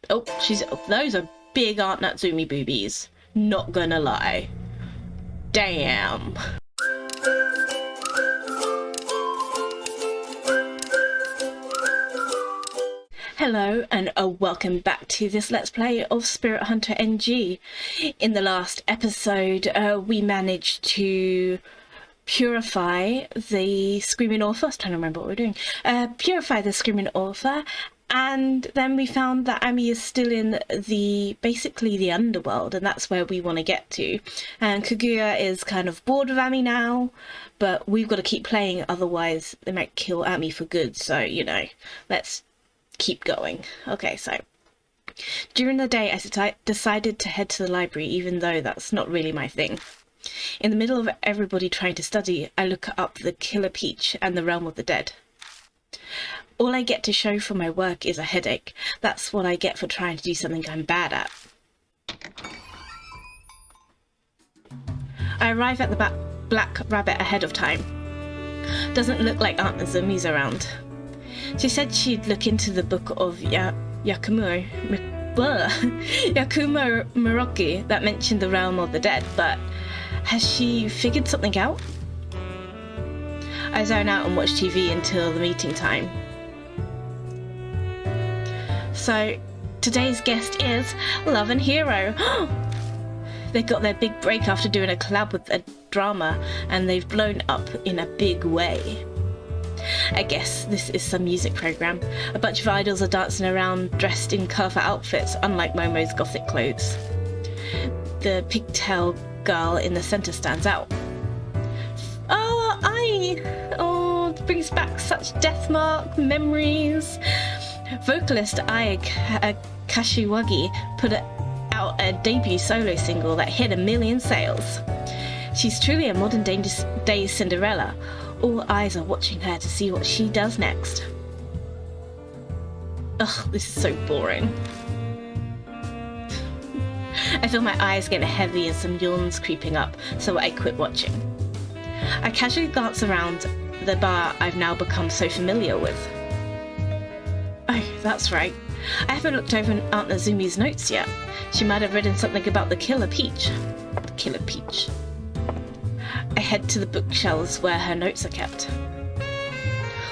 Oh, those are big Aunt Natsumi boobies. Not gonna lie. Damn. Hello and welcome back to this Let's Play of Spirit Hunter NG. In the last episode, we managed to purify the Screaming Author. I was trying to remember what we're doing. Purify the Screaming Author, and then we found that Ami is still in basically the underworld, and that's where we want to get to. And Kakuya is kind of bored of Ami now, but we've got to keep playing, otherwise they might kill Ami for good. So, you know, let's keep going. Okay, so during the day I decided to head to the library, even though that's not really my thing. In the middle of everybody trying to study, I look up the Killer Peach and the Realm of the Dead. All I get to show for my work is a headache. That's what I get for trying to do something I'm bad at. I arrive at the Black Rabbit ahead of time. Doesn't look like Aunt Nazumi's around. She said she'd look into the book of ℂ𝕗𝓂𝓃𝓐𝑒 that mentioned the Realm of the Dead, but has she figured something out? I zone out and watch TV until the meeting time. So today's guest is Love and Hero. They got their big break after doing a collab with a drama, and they've blown up in a big way. I guess this is some music program. A bunch of idols are dancing around dressed in colourful outfits, unlike Momo's gothic clothes. The pigtail girl in the centre stands out. Oh, it brings back such Deathmark memories. Vocalist ℂ𝕗𝓂𝓃𝓉 put out a debut solo single that hit 1 million sales. She's truly a modern day Cinderella. All eyes are watching her to see what she does next. Ugh, this is so boring. I feel my eyes getting heavy and some yawns creeping up, so I quit watching. I casually glance around the bar I've now become so familiar with. Oh, that's right. I haven't looked over Aunt Nazumi's notes yet. She might have written something about the Killer Peach. The Killer Peach. I head to the bookshelves where her notes are kept.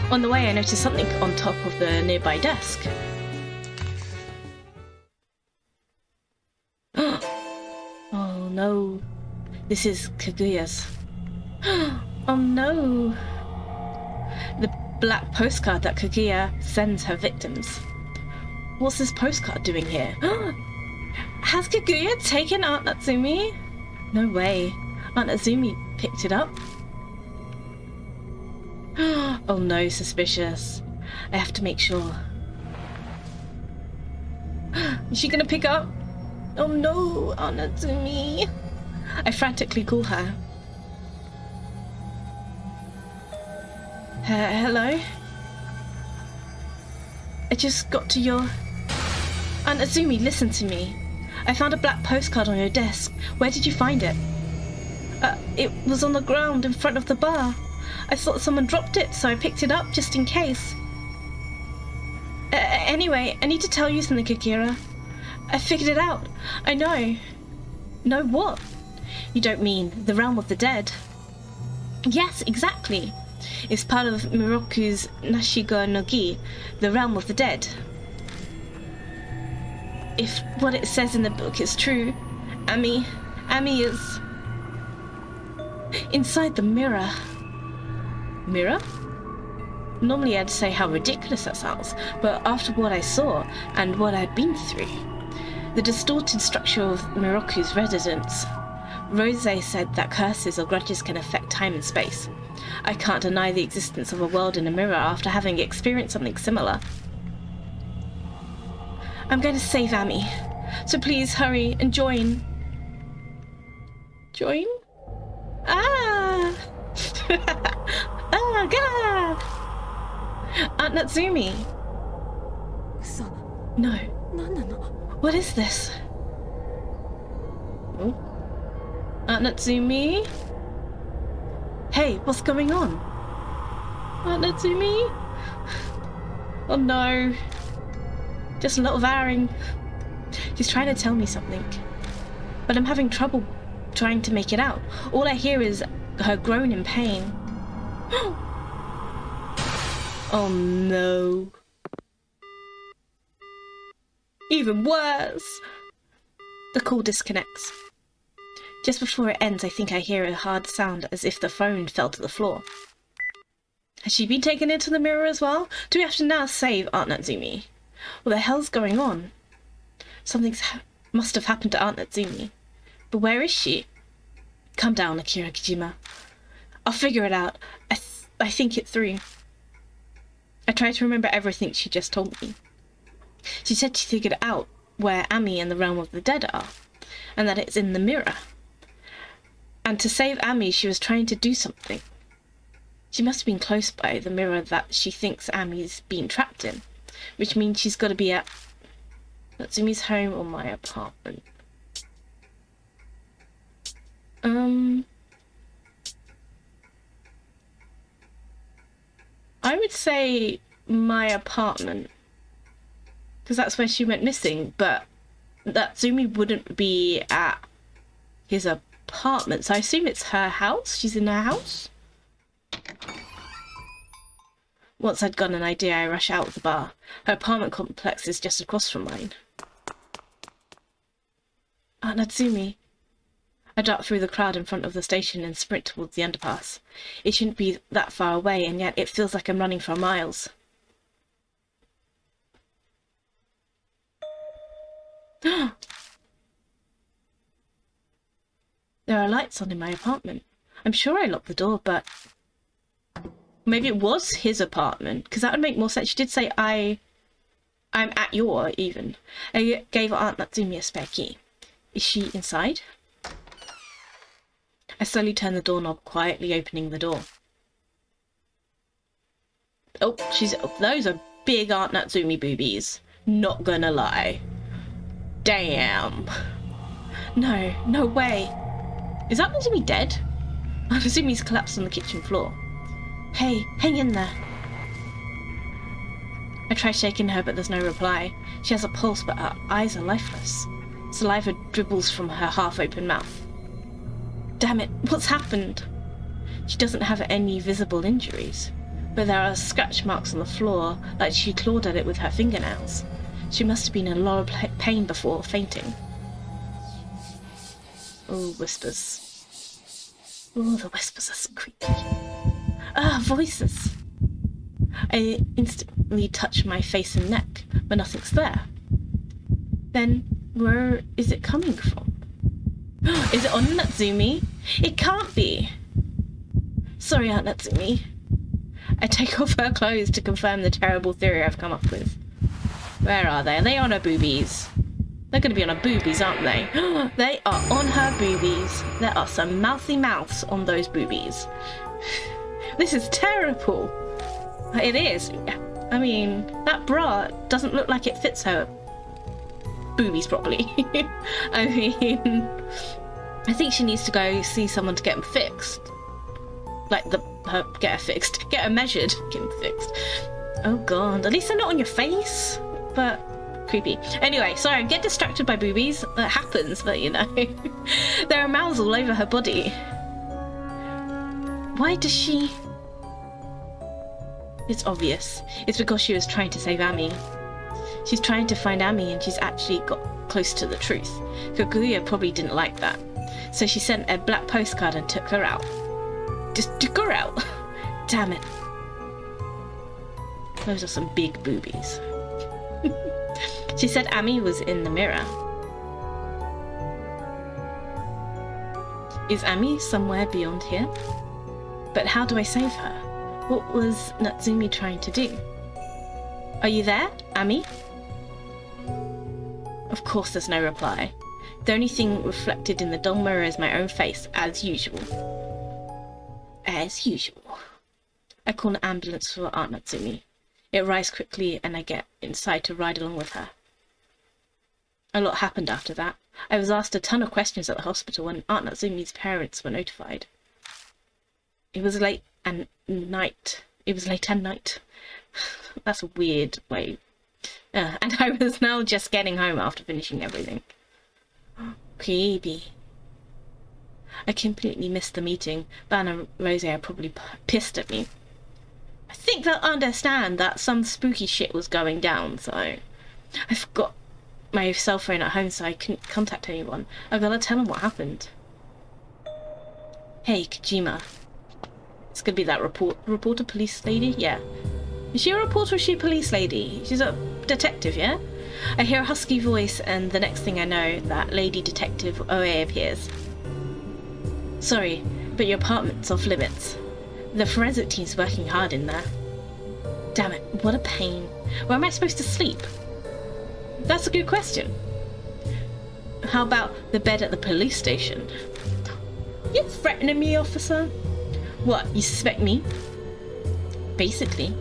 On the way, I notice something on top of the nearby desk. Oh no, this is Kaguya's. Oh no, the black postcard that Kaguya sends her victims. What's this postcard doing here? Has Kaguya taken Aunt Natsumi? No way, Aunt Natsumi picked it up. Oh no, suspicious. I have to make sure. Is she gonna pick up? Oh no, Aunt Natsumi. I frantically call her. Hello? I just got to your... Aunt Natsumi, listen to me. I found a black postcard on your desk. Where did you find it? It was on the ground in front of the bar. I thought someone dropped it, so I picked it up just in case. Anyway, I need to tell you something, Akira. I figured it out. I know. Know what? You don't mean the Realm of the Dead? Yes, exactly. It's part of Miroku's Nashigo no Gi, the Realm of the Dead. If what it says in the book is true, Ami is... inside the mirror. Mirror? Normally I'd say how ridiculous that sounds, but after what I saw and what I'd been through, the distorted structure of Miroku's residence, Rose said that curses or grudges can affect time and space. I can't deny the existence of a world in a mirror after having experienced something similar. I'm going to save Ami, so please hurry and join. Join? Ah! Ah, God! Aunt Natsumi! No. What is this? Oh. Aunt Natsumi? Hey, what's going on? Aunt Natsumi? Oh no. Just a lot of airing. She's trying to tell me something, but I'm having trouble trying to make it out. All I hear is her groan in pain. Oh no. Even worse. The call disconnects. Just before it ends, I think I hear a hard sound as if the phone fell to the floor. Has she been taken into the mirror as well? Do we have to now save Aunt Natsumi? What the hell's going on? Something must have happened to Aunt Natsumi. But where is she? Calm down, Akira Kijima. I'll figure it out. I think it through. I try to remember everything she just told me. She said she figured out where Ami and the realm of the dead are, and that it's in the mirror. And to save Ami, she was trying to do something. She must have been close by the mirror that she thinks Ami's been trapped in, which means she's got to be at Natsumi's home or my apartment. I would say my apartment, because that's where she went missing, but Natsumi wouldn't be at his apartment, so I assume it's her house? She's in her house? Once I'd got an idea, I rush out of the bar. Her apartment complex is just across from mine. Ah, Natsumi. I dart through the crowd in front of the station and sprint towards the underpass. It shouldn't be that far away, and yet it feels like I'm running for miles. There are lights on in my apartment. I'm sure I locked the door, but maybe it was his apartment, because that would make more sense. She did say I'm at your, even. I gave Aunt Natsumi a spare key. Is she inside? I slowly turn the doorknob, quietly opening the door. Oh, those are big Aunt Natsumi boobies. Not gonna lie. Damn. No way. Is Aunt Natsumi dead? Aunt Natsumi's collapsed on the kitchen floor. Hey, hang in there. I try shaking her, but there's no reply. She has a pulse, but her eyes are lifeless. Saliva dribbles from her half-open mouth. Damn it, what's happened? She doesn't have any visible injuries, but there are scratch marks on the floor, like she clawed at it with her fingernails. She must have been in a lot of pain before fainting. Oh, whispers. Oh, the whispers are so creepy. Ah, voices! I instantly touch my face and neck, but nothing's there. Then, where is it coming from? Is it on Natsumi? It can't be! Sorry, Aunt Natsumi. I take off her clothes to confirm the terrible theory I've come up with. Where are they? Are they on her boobies? They're going to be on her boobies, aren't they? They are on her boobies. There are some mouthy mouths on those boobies. This is terrible. It is. I mean, that bra doesn't look like it fits her boobies properly. I mean, I think she needs to go see someone to get them fixed. Like, get her fixed. Get her measured. Get them fixed. Oh god. At least they're not on your face. But creepy. Anyway, sorry, I get distracted by boobies. That happens, but you know. There are mouths all over her body. Why does she... It's obvious. It's because she was trying to save Ami. She's trying to find Ami and she's actually got close to the truth. Kakuya probably didn't like that. So she sent a black postcard and took her out. Just took her out. Damn it. Those are some big boobies. She said Ami was in the mirror. Is Ami somewhere beyond here? But how do I save her? What was Natsumi trying to do? Are you there, Ami? Of course there's no reply. The only thing reflected in the doll mirror is my own face, as usual. As usual. I call an ambulance for Aunt Natsumi. It arrives quickly and I get inside to ride along with her. A lot happened after that. I was asked a ton of questions at the hospital when Aunt Natsumi's parents were notified. It was late at night. That's a weird way And I was now just getting home after finishing everything. Creepy. I completely missed the meeting. Ban and Rose are probably pissed at me. I think they'll understand that some spooky shit was going down, so... I forgot my cell phone at home, so I couldn't contact anyone. I gotta tell them what happened. Hey, Kojima. It's gonna be that reporter police lady? Yeah. Is she a reporter or is she a police lady? She's a detective, yeah? I hear a husky voice, and the next thing I know, that lady detective ℂ𝕙𝓂𝓂𝓏 appears. Sorry, but your apartment's off limits. The forensic team's working hard in there. Damn it, what a pain. Where am I supposed to sleep? That's a good question. How about the bed at the police station? You're threatening me, officer? What, you suspect me? Basically.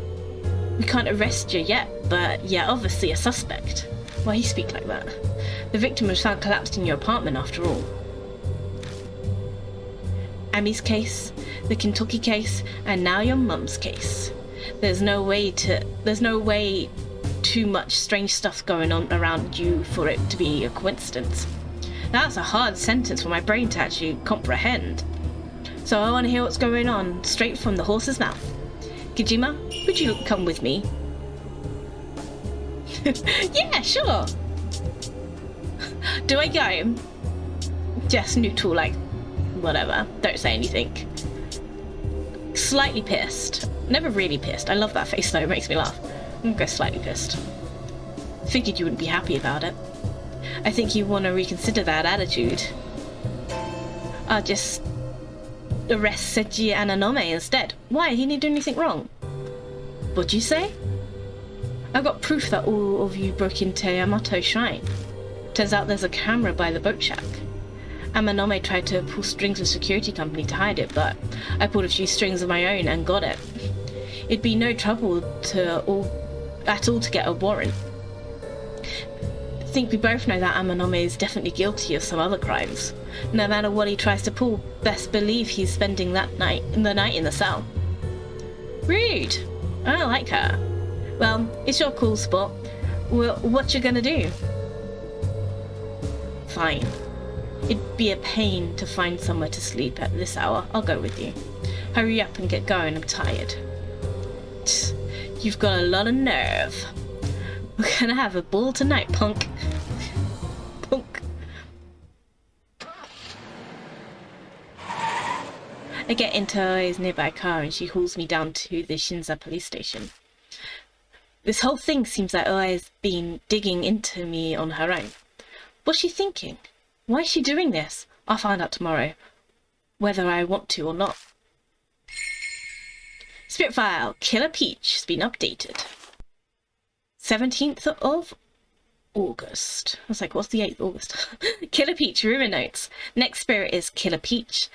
We can't arrest you yet, but you're obviously a suspect. Why you speak like that? The victim was found collapsed in your apartment after all. Ami's case, the Kentucky case, and now your mum's case. There's no way too much strange stuff going on around you for it to be a coincidence. That's a hard sentence for my brain to actually comprehend. So I want to hear what's going on straight from the horse's mouth. Kojima, would you come with me? Yeah, sure. Do I go? Just neutral, like, whatever. Don't say anything. Slightly pissed. Never really pissed. I love that face though, it makes me laugh. I'm gonna go slightly pissed. Figured you wouldn't be happy about it. I think you want to reconsider that attitude. I'll just arrest Å𝓁𝓄𝒏 instead. Why? He didn't do anything wrong. What'd you say? I've got proof that all of you broke into Yamato Shrine. Turns out there's a camera by the boat shack. Å𝓁𝓄𝒏 tried to pull strings with security company to hide it, but I pulled a few strings of my own and got it. It'd be no trouble at all to get a warrant. I think we both know that Å𝓁𝓄𝒏 is definitely guilty of some other crimes. No matter what he tries to pull, best believe he's spending the night in the cell. Rude. I don't like her. Well, it's your call, Spot. Well, what you gonna do? Fine. It'd be a pain to find somewhere to sleep at this hour. I'll go with you. Hurry up and get going, I'm tired. You've got a lot of nerve. We're gonna have a ball tonight, punk. Punk. I get into Oe's nearby car and she hauls me down to the Shinza police station. This whole thing seems like Oe's been digging into me on her own. What's she thinking? Why is she doing this? I'll find out tomorrow, whether I want to or not. Spirit file, Killer Peach has been updated. 17th of August. I was like, what's the 8th of August? Killer Peach, rumor notes. Next spirit is Killer Peach.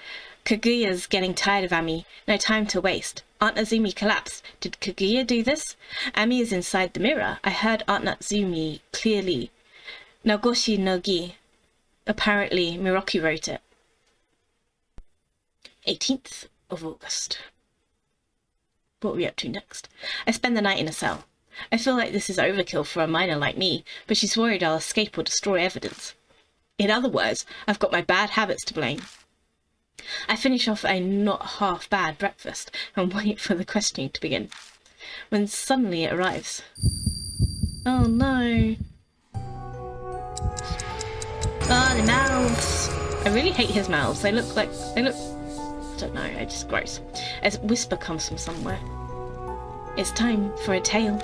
Kaguya's getting tired of Ami. No time to waste. Aunt Azumi collapsed. Did Kaguya do this? Ami is inside the mirror. I heard Aunt Azumi clearly. Nagoshi no gi. Apparently, Miroki wrote it. 18th of August. What are we up to next? I spend the night in a cell. I feel like this is overkill for a minor like me, but she's worried I'll escape or destroy evidence. In other words, I've got my bad habits to blame. I finish off a not half bad breakfast and wait for the questioning to begin, when suddenly it arrives. Oh no. Oh, the mouths! I really hate his mouths. They look, I don't know, it's just gross. A whisper comes from somewhere. It's time for a tale.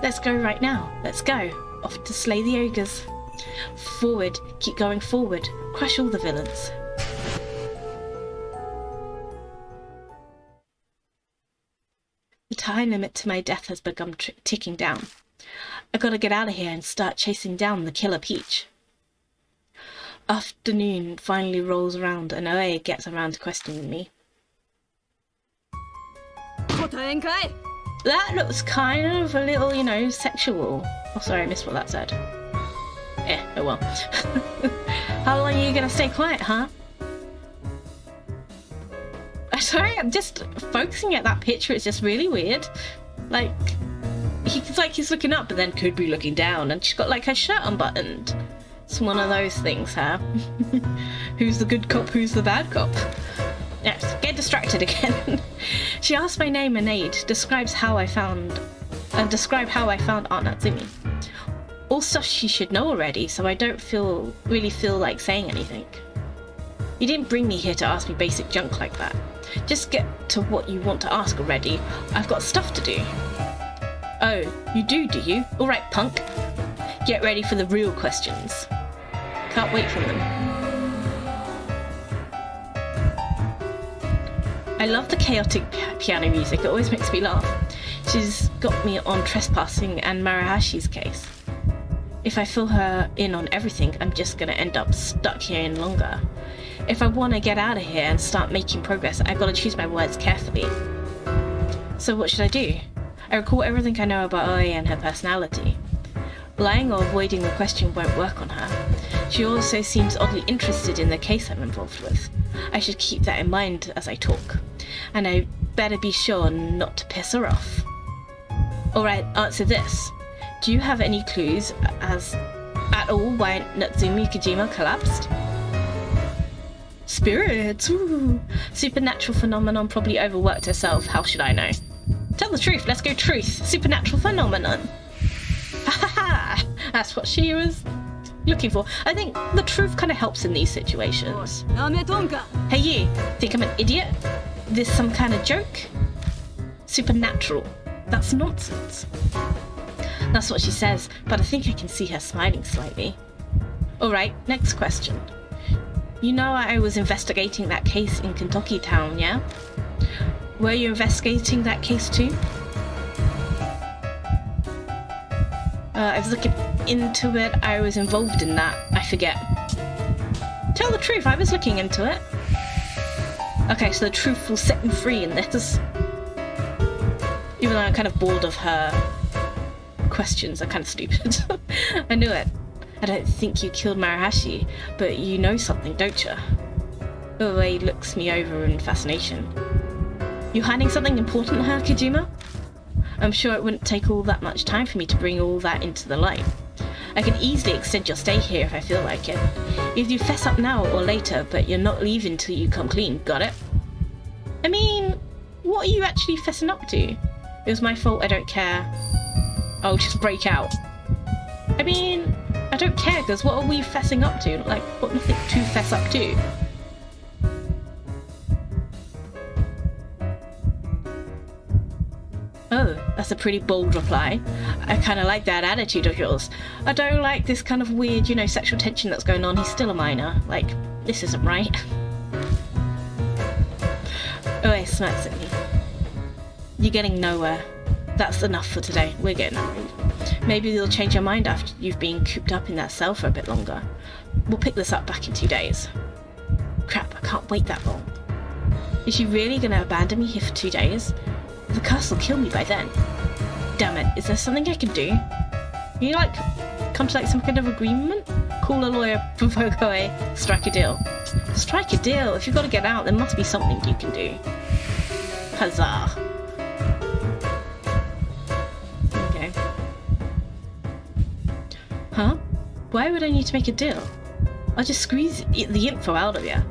Let's go right now. Let's go. Off to slay the ogres. Forward, keep going forward. Crush all the villains. The time limit to my death has begun ticking down. I gotta get out of here and start chasing down the Killer Peach. Afternoon finally rolls around and ℂ𝕙𝓂𝓂𝓏 gets around to questioning me. That looks kind of a little, you know, sexual. Oh, sorry, I missed what that said. Oh well. How long are you gonna stay quiet, huh? I'm sorry, I'm just focusing at that picture. It's just really weird. Like, he's like he's looking up, but then could be looking down, and she's got like her shirt unbuttoned. It's one of those things, huh? Who's the good cop, who's the bad cop? Yes, get distracted again. She asked my name and aid, describe how I found Aunt Natsumi. All stuff she should know already, so I don't really feel like saying anything. You didn't bring me here to ask me basic junk like that. Just get to what you want to ask already. I've got stuff to do. Oh, you do you? Alright, punk. Get ready for the real questions. Can't wait for them. I love the chaotic piano music, it always makes me laugh. She's got me on trespassing and Marahashi's case. If I fill her in on everything, I'm just gonna end up stuck here in longer. If I want to get out of here and start making progress, I've got to choose my words carefully. So what should I do? I recall everything I know about ℂ𝕖𝕔𝑝 and her personality. Lying or avoiding the question won't work on her. She also seems oddly interested in the case I'm involved with. I should keep that in mind as I talk. And I better be sure not to piss her off. Alright, answer this. Do you have any clues at all why Natsumi Kojima collapsed? Spirits! Ooh. Supernatural phenomenon, probably overworked herself. How should I know? Tell the truth, let's go truth. Supernatural phenomenon. Ha ha ha! That's what she was looking for. I think the truth kind of helps in these situations. Hey you, think I'm an idiot? This some kind of joke? Supernatural. That's nonsense. That's what she says, but I think I can see her smiling slightly. Alright, next question. You know I was investigating that case in Kentucky Town, yeah? Were you investigating that case too? I was looking into it. I was involved in that. I forget. Tell the truth, I was looking into it. Okay, so the truth will set me free in this. Even though I'm kind of bored of her questions, are kind of stupid. I knew it. I don't think you killed Marahashi, but you know something, don't you? ℂ𝕖𝕔𝑝 looks me over in fascination. You hiding something important, huh, Kojima? I'm sure it wouldn't take all that much time for me to bring all that into the light. I can easily extend your stay here if I feel like it. If you fess up now or later, but you're not leaving till you come clean, got it? I mean, what are you actually fessing up to? It was my fault, I don't care. I'll just break out. I mean, I don't care, because what are we fessing up to? Like, what nothing to fess up to? Oh, that's a pretty bold reply. I kind of like that attitude of yours. I don't like this kind of weird, you know, sexual tension that's going on. He's still a minor. Like, this isn't right. ℂ𝕖𝕔𝑝 smirks at me. You're getting nowhere. That's enough for today. We're getting married. Maybe you'll change your mind after you've been cooped up in that cell for a bit longer. We'll pick this up back in 2 days. Crap, I can't wait that long. Is she really gonna abandon me here for 2 days? The curse will kill me by then. Damn it, is there something I can do? Can you, like, come to, like, some kind of agreement? Call a lawyer, provoke ℂ𝕖𝕔𝑝, strike a deal. Strike a deal? If you've got to get out, there must be something you can do. Huzzah. Okay. Huh? Why would I need to make a deal? I'll just squeeze the info out of you.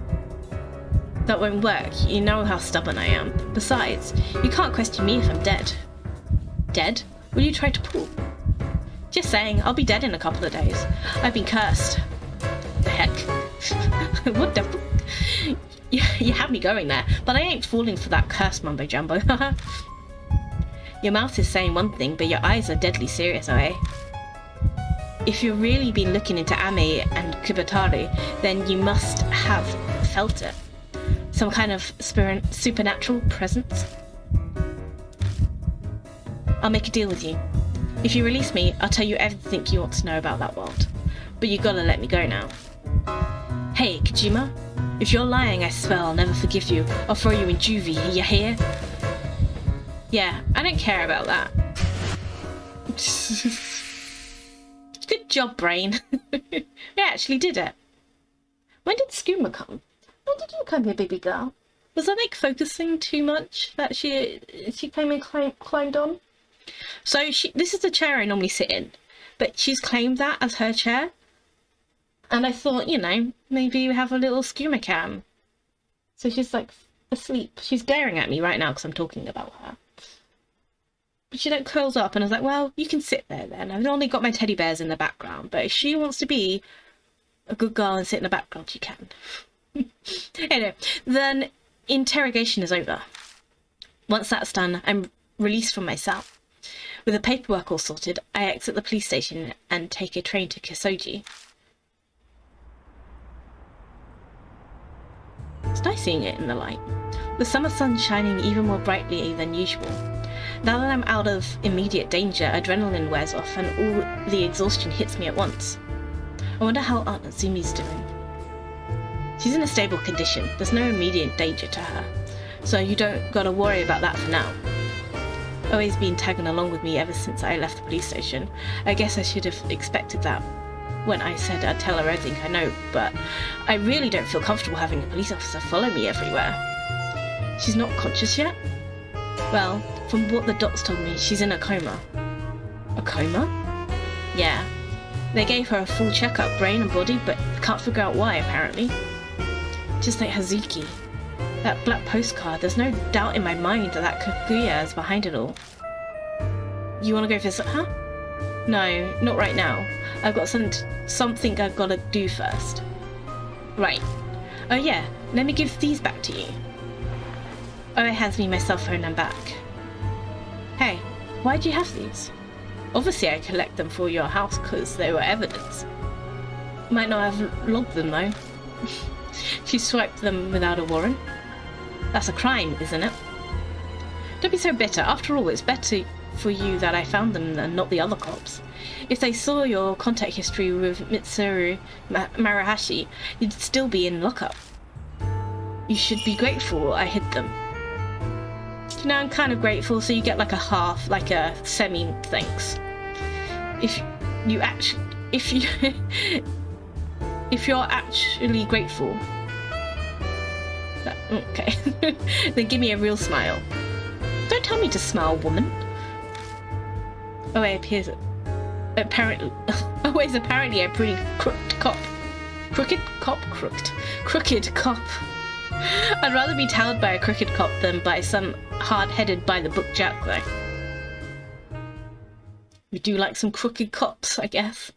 That won't work. You know how stubborn I am. Besides, you can't question me if I'm dead. Dead? What are you trying to pull? Just saying, I'll be dead in a couple of days. I've been cursed. The heck? What the fuck? You had me going there, but I ain't falling for that curse mumbo jumbo. Your mouth is saying one thing, but your eyes are deadly serious, ℂ𝕖𝕔𝑝. If you've really been looking into ℚ𝒦 and 𝒾𝓀𝓂𝓃, then you must have felt it. Some kind of supernatural presence. I'll make a deal with you. If you release me, I'll tell you everything you want to know about that world. But you gotta let me go now. Hey, Kojima, if you're lying, I swear I'll never forgive you. I'll throw you in juvie, you hear? Yeah, I don't care about that. Good job, brain. You actually did it. When did Skooma come? When did you come here, baby girl? Was I, like, focusing too much that she came and climbed on? So this is the chair I normally sit in, but she's claimed that as her chair. And I thought, you know, maybe we have a little skooma cam. So she's like asleep. She's glaring at me right now because I'm talking about her. But she like curls up and I was like, well, you can sit there then. I've only got my teddy bears in the background, but if she wants to be a good girl and sit in the background, she can. Anyway, then interrogation is over. Once that's done, I'm released from my cell. With the paperwork all sorted, I exit the police station and take a train to ℏ𝑗. It's nice seeing it in the light. The summer sun shining even more brightly than usual. Now that I'm out of immediate danger, adrenaline wears off and all the exhaustion hits me at once. I wonder how Aunt Natsumi's doing. She's in a stable condition. There's no immediate danger to her, so you don't gotta worry about that for now. Always been tagging along with me ever since I left the police station. I guess I should have expected that when I said I'd tell her everything I know, but I really don't feel comfortable having a police officer follow me everywhere. She's not conscious yet? Well, from what the docs told me, she's in a coma. A coma? Yeah. They gave her a full checkup, brain and body, but can't figure out why, apparently. Just like Hazuki. That black postcard, there's no doubt in my mind that Kakuya is behind it all. You wanna go visit her? No, not right now. I've got something I've gotta do first. Right. Oh yeah, let me give these back to you. Oe hands me my cell phone and back. Hey, why do you have these? Obviously I collect them for your house because they were evidence. Might not have logged them though. She swiped them without a warrant. That's a crime, isn't it? Don't be so bitter. After all, it's better for you that I found them than not the other cops. If they saw your contact history with Mitsuru Maruhashi, you'd still be in lockup. You should be grateful I hid them. You know, I'm kind of grateful, so you get like a half, like a semi-thanks. If you're actually grateful, okay, then give me a real smile. Don't tell me to smile, woman. Oe appears apparently Oe's apparently a pretty crooked cop. Crooked cop. I'd rather be tailed by a crooked cop than by some hard-headed by-the-book jack, though. We do like some crooked cops, I guess.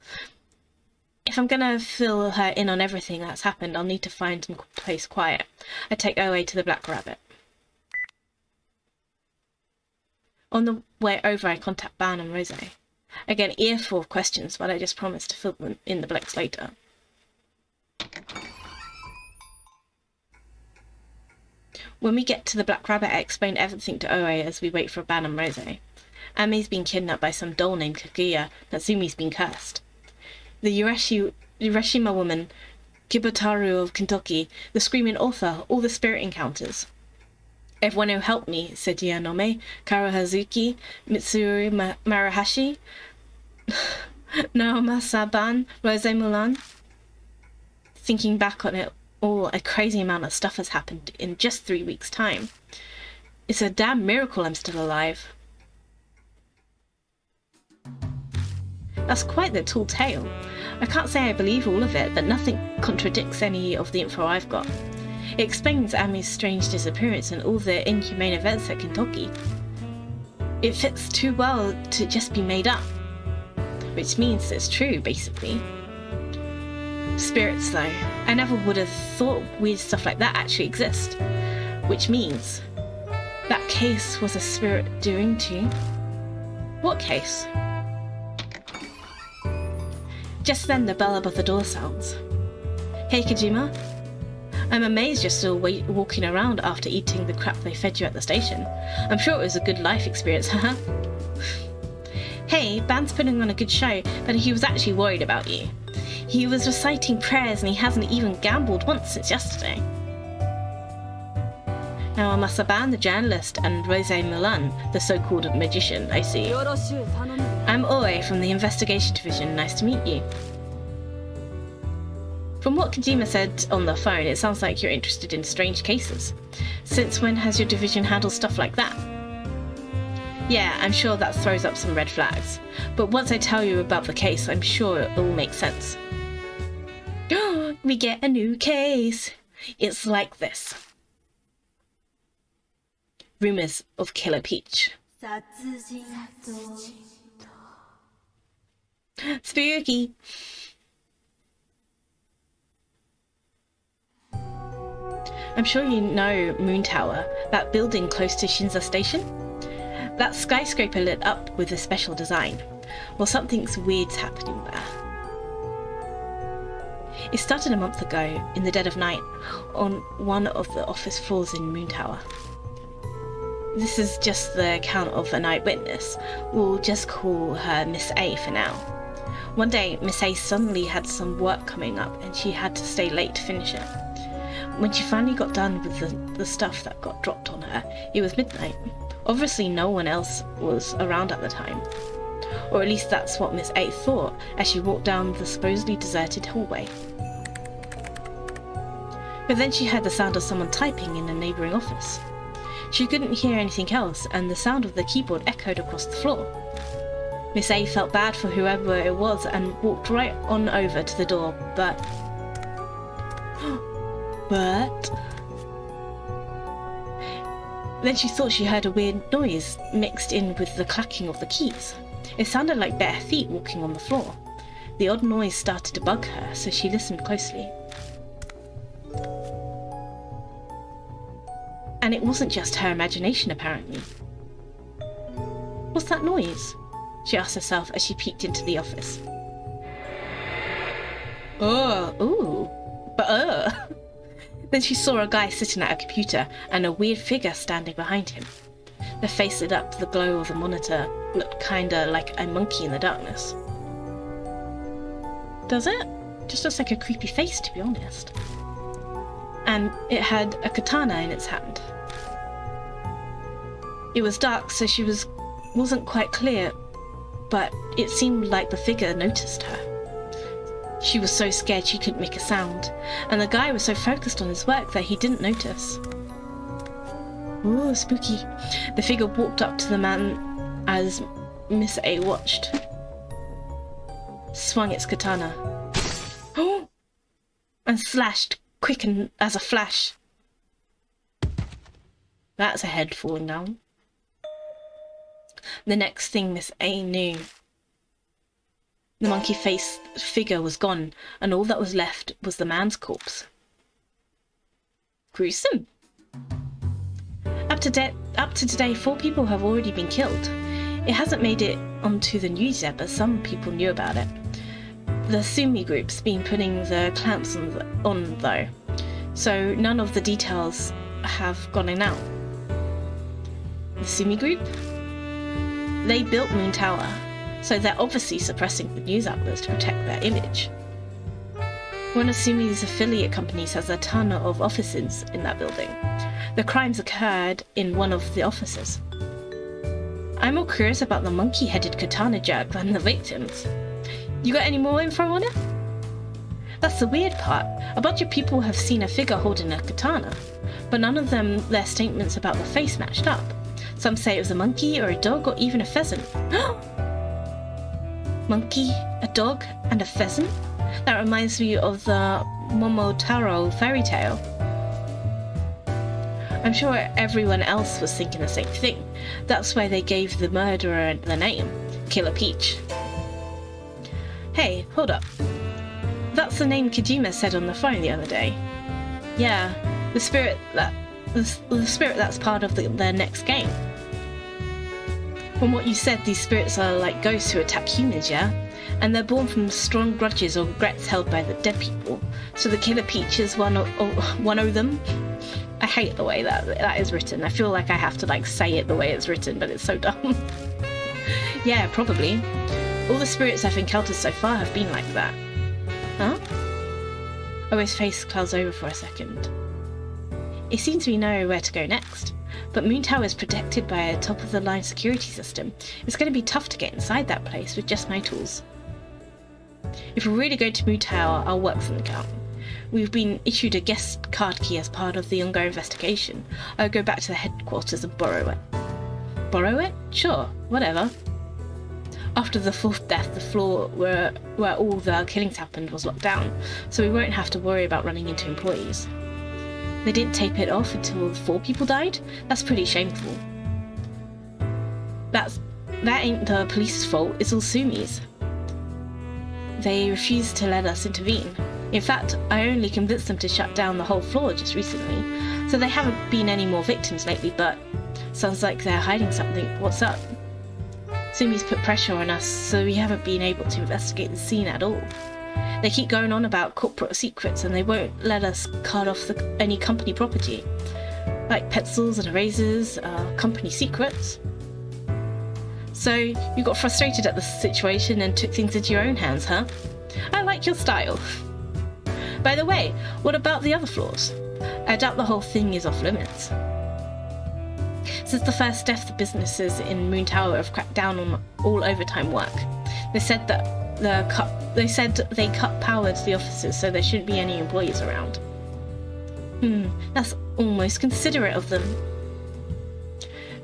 If I'm gonna fill her in on everything that's happened, I'll need to find some place quiet. I take Oe to the Black Rabbit. On the way over, I contact Ban and Rose. I get an earful of questions, but I just promise to fill them in the blanks later. When we get to the Black Rabbit, I explain everything to Oe as we wait for Ban and Rose. Ame's been kidnapped by some doll named Kakuya. Natsumi's been cursed. The Urashima woman, ℏ𝑗 of Kentucky, the screaming author, all the spirit encounters. Everyone who helped me, Izanami, Kara Hazuki, Mitsuru Maruhashi, Naoma Saban, Rose Mulan. Thinking back on it all, a crazy amount of stuff has happened in just 3 weeks' time. It's a damn miracle I'm still alive. That's quite the tall tale. I can't say I believe all of it, but nothing contradicts any of the info I've got. It explains Ami's strange disappearance and all the inhumane events at Kentucky. It fits too well to just be made up. Which means it's true, basically. Spirits, though. I never would have thought weird stuff like that actually exist. Which means that case was a spirit doing too. What case? Just then the bell above the door sounds. Hey Kojima? I'm amazed you're still walking around after eating the crap they fed you at the station. I'm sure it was a good life experience, haha. Hey, Ban's putting on a good show, but he was actually worried about you. He was reciting prayers and he hasn't even gambled once since yesterday. Now I'm Ban, the journalist, and Rose Mulan, the so-called magician, I see. I'm Oe from the Investigation Division. Nice to meet you. From what Kojima said on the phone, it sounds like you're interested in strange cases. Since when has your division handled stuff like that? Yeah, I'm sure that throws up some red flags. But once I tell you about the case, I'm sure it'll make sense. We get a new case. It's like this. Rumors of Killer Peach. Spooky. I'm sure you know Moon Tower, that building close to Shinza Station? That skyscraper lit up with a special design. Well, something's weird's happening there. It started a month ago, in the dead of night, on one of the office floors in Moon Tower. This is just the account of an eyewitness. We'll just call her Miss A for now. One day, Miss A suddenly had some work coming up and she had to stay late to finish it. When she finally got done with the stuff that got dropped on her, it was midnight. Obviously no one else was around at the time. Or at least that's what Miss A thought as she walked down the supposedly deserted hallway. But then she heard the sound of someone typing in a neighbouring office. She couldn't hear anything else, and the sound of the keyboard echoed across the floor. Miss A felt bad for whoever it was and walked right on over to the door, but... Then she thought she heard a weird noise mixed in with the clacking of the keys. It sounded like bare feet walking on the floor. The odd noise started to bug her, so she listened closely. And it wasn't just her imagination, apparently. What's that noise? She asked herself as she peeked into the office. Then she saw a guy sitting at a computer and a weird figure standing behind him. The face lit up, the glow of the monitor looked kinda like a monkey in the darkness. Does it? Just looks like a creepy face, to be honest. And it had a katana in its hand. It was dark, so she wasn't quite clear, but it seemed like the figure noticed her. She was so scared she couldn't make a sound, and the guy was so focused on his work that he didn't notice. Ooh, spooky. The figure walked up to the man as Miss A watched. Swung its katana. And slashed, quick and as a flash. That's a head falling down. The next thing Miss A knew, the monkey-faced figure was gone, and all that was left was the man's corpse. Gruesome. Up to today, 4 people have already been killed. It hasn't made it onto the news yet, but some people knew about it. The ℒ𝕗𝑚e group's been putting the clamps on though, so none of the details have gone out. The ℒ𝕗𝑚e group? They built Moon Tower, so they're obviously suppressing the news outlets to protect their image. One of ℒ𝕗𝑚e's affiliate companies has a ton of offices in that building. The crimes occurred in one of the offices. I'm more curious about the monkey-headed katana jerk than the victims. You got any more info on it? That's the weird part. A bunch of people have seen a figure holding a katana, but none of them, their statements about the face matched up. Some say it was a monkey or a dog or even a pheasant. Monkey, a dog, and a pheasant? That reminds me of the ℂ𝕗𝓂𝓃𝓉 fairy tale. I'm sure everyone else was thinking the same thing. That's why they gave the murderer the name, Killer Peach. Hey, hold up. That's the name Kojima said on the phone the other day. Yeah, the spirit that's part of their next game. From what you said, these spirits are like ghosts who attack humans, yeah? And they're born from strong grudges or regrets held by the dead people. So the Killer Peach is one of them. I hate the way that is written. I feel like I have to say it the way it's written, but it's so dumb. Yeah, probably. All the spirits I've encountered so far have been like that. Huh? Oh, his face clouds over for a second. It seems we know where to go next, but Moon Tower is protected by a top-of-the-line security system. It's going to be tough to get inside that place with just my tools. If we're really going to Moon Tower, I'll work from the account. We've been issued a guest card key as part of the ongoing investigation. I'll go back to the headquarters and borrow it. Borrow it? Sure, whatever. After the 4th death, the floor where all the killings happened was locked down, so we won't have to worry about running into employees. They didn't tape it off until 4 people died? That's pretty shameful. That ain't the police's fault, it's all Sumi's. They refused to let us intervene. In fact, I only convinced them to shut down the whole floor just recently, so there haven't been any more victims lately, but sounds like they're hiding something. What's up? Sumi's put pressure on us, so we haven't been able to investigate the scene at all. They keep going on about corporate secrets and they won't let us cut off any company property, like pencils and erasers, company secrets. So you got frustrated at the situation and took things into your own hands, huh? I like your style. By the way, what about the other floors? I doubt the whole thing is off limits. Since the first death, the businesses in Moon Tower have cracked down on all overtime work. They said that they cut power to the offices, so there shouldn't be any employees around. That's almost considerate of them.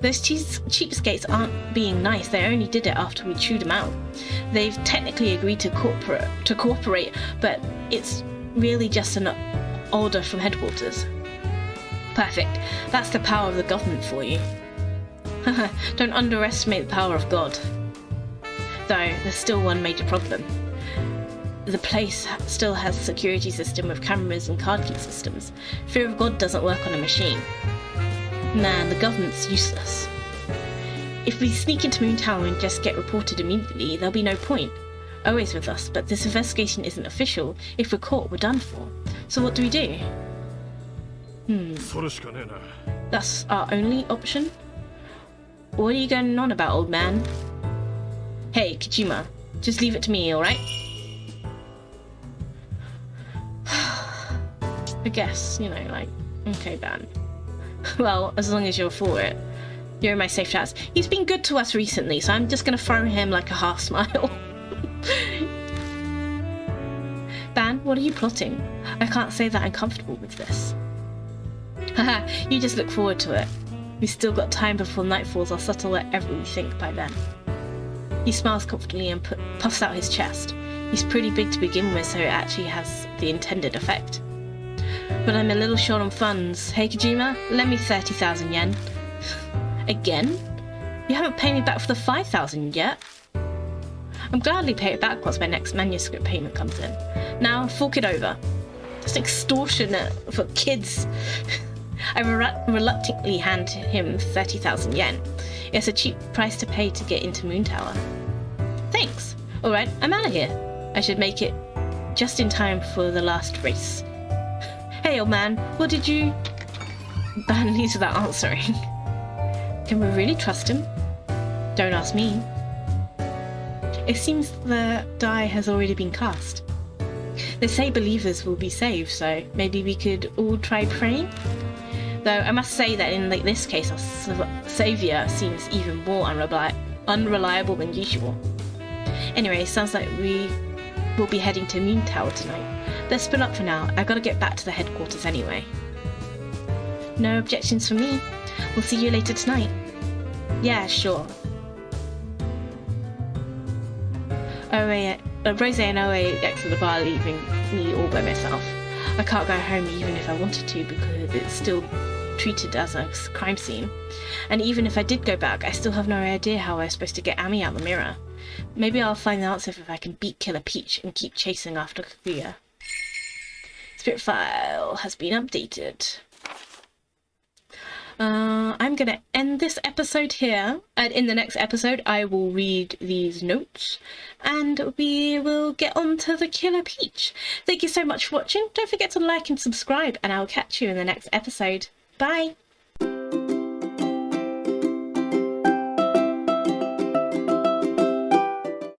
Those cheapskates aren't being nice, they only did it after we chewed them out. They've technically agreed to cooperate, but it's really just an order from headquarters. Perfect. That's the power of the government for you. Don't underestimate the power of God. Though, there's still one major problem. The place still has a security system with cameras and card key systems. Fear of God doesn't work on a machine. Man, the government's useless. If we sneak into Moon Tower and just get reported immediately, there'll be no point. Always with us, but this investigation isn't official. If we're caught, we're done for. So what do we do? That's our only option? What are you going on about, old man? Hey, Kojima, just leave it to me, alright? I guess, you know, like, okay, Ban. Well, as long as you're for it. You're in my safe chats. He's been good to us recently, so I'm just gonna throw him like a half smile. Ban, what are you plotting? I can't say that I'm comfortable with this. Haha, you just look forward to it. We've still got time before night falls. I'll settle whatever we think by then. He smiles comfortably and puffs out his chest. He's pretty big to begin with, so it actually has the intended effect. But I'm a little short on funds. Hey Kojima, lend me 30,000 yen. Again? You haven't paid me back for the 5,000 yet. I'm gladly pay it back once my next manuscript payment comes in. Now, fork it over. It's extortionate for kids. I reluctantly hand him 30,000 yen. It's a cheap price to pay to get into Moon Tower. Thanks. Alright, I'm out of here. I should make it just in time for the last race. Hey, old man, what did you... Ban leaves without answering. Can we really trust him? Don't ask me. It seems the die has already been cast. They say believers will be saved, so maybe we could all try praying? Though I must say that in this case, our saviour seems even more unreliable than usual. Anyway, sounds like we will be heading to Moon Tower tonight. Let's split up for now. I've got to get back to the headquarters anyway. No objections from me. We'll see you later tonight. Yeah, sure. Rose and Oe exit the bar, leaving me all by myself. I can't go home even if I wanted to because it's still treated as a crime scene. And even if I did go back, I still have no idea how I'm supposed to get Ami out the mirror. Maybe I'll find the answer if I can beat Killer Peach and keep chasing after Kakuya. Spirit file has been updated. I'm gonna end this episode here, and in the next episode I will read these notes and we will get on to the Killer Peach. Thank you so much for watching. Don't forget to like and subscribe, and I'll catch you in the next episode. Bye!